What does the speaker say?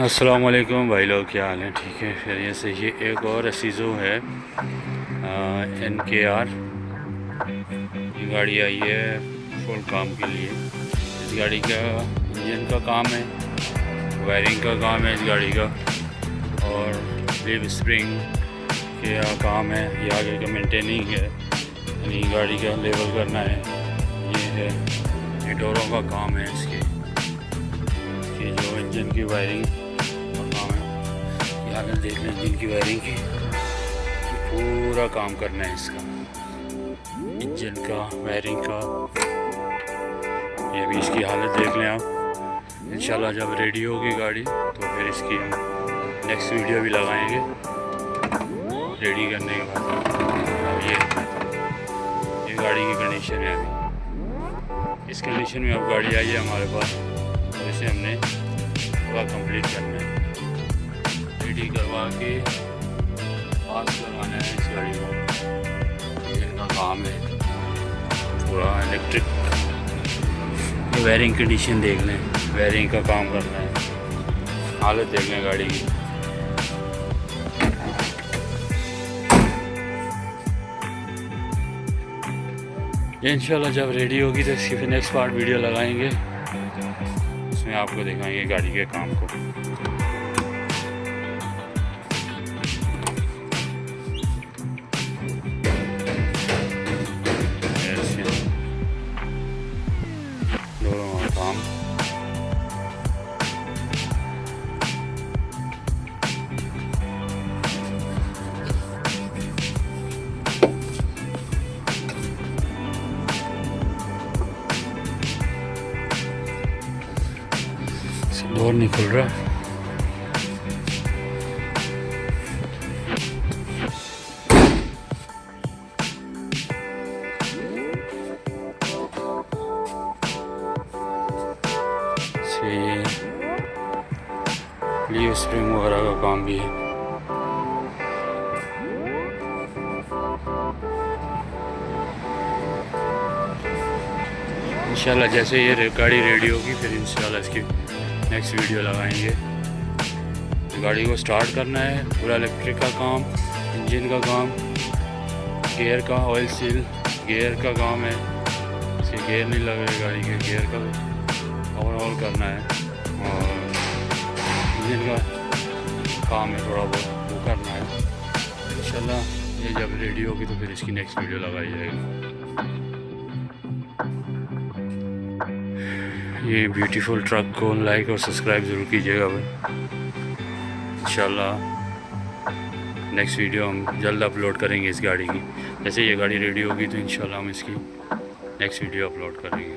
अस्सलाम वालेकुम भाई लोग, क्या हाल है? ठीक है, खैरियत से। ये एक और असीज़ो है, NKR। ये गाड़ी आई है फुल काम के लिए। इस गाड़ी का इंजन का काम है, वायरिंग का काम है इस गाड़ी का, और लिव स्प्रिंग का काम है। ये आगे का मेंटेनिंग है, यानी गाड़ी का लेवल करना है। ये है, ये डोरों का काम है इसके जो इंजन की वायरिंग का काम है। यहाँ पर देख लें इंजन की वायरिंग की, पूरा काम करना है इसका, इंजन का, वायरिंग का। ये भी इसकी हालत देख लें आप। इंशाल्लाह जब रेडी होगी गाड़ी तो फिर इसकी हम नेक्स्ट वीडियो भी लगाएंगे रेडी करने के बाद। अब ये गाड़ी की कंडीशन है अभी। इस कंडीशन में अब गाड़ी आई है हमारे पास, तो इसे हमने पूरा कंप्लीट करना है, रेडी करवा के पास करवाना है इस गाड़ी को। इनका काम है पूरा इलेक्ट्रिक। ये वायरिंग कंडीशन देख लें, वायरिंग का काम करना है। हालत देख लें गाड़ी की। इंशाल्लाह जब रेडी होगी तो इसकी फिर नेक्स्ट पार्ट वीडियो लगाएंगे, उसमें आपको दिखाएंगे गाड़ी के काम को। दोनों काम डोर नहीं खुल रहा। ये लीव स्प्रिंग वगैरह का काम भी है। इंशाल्लाह जैसे ये गाड़ी रेडी होगी फिर इंशाल्लाह इसकी नेक्स्ट वीडियो लगाएंगे। गाड़ी को स्टार्ट करना है, पूरा इलेक्ट्रिक का काम, इंजन का काम, गियर का ऑयल सील, गियर का काम है। इसके गियर नहीं लग रहे गाड़ी के, गियर का ओवरऑल करना है, और इंजन का काम है थोड़ा बहुत, वो करना है। इंशाल्लाह ये जब रेडी होगी तो फिर इसकी नेक्स्ट वीडियो लगाई जाएगी। ये ब्यूटीफुल ट्रक को लाइक और सब्सक्राइब ज़रूर कीजिएगा भाई। इंशाल्लाह नेक्स्ट वीडियो हम जल्द अपलोड करेंगे इस गाड़ी की। जैसे ये गाड़ी रेडी होगी तो इंशाल्लाह हम इसकी नेक्स्ट वीडियो अपलोड करेंगे।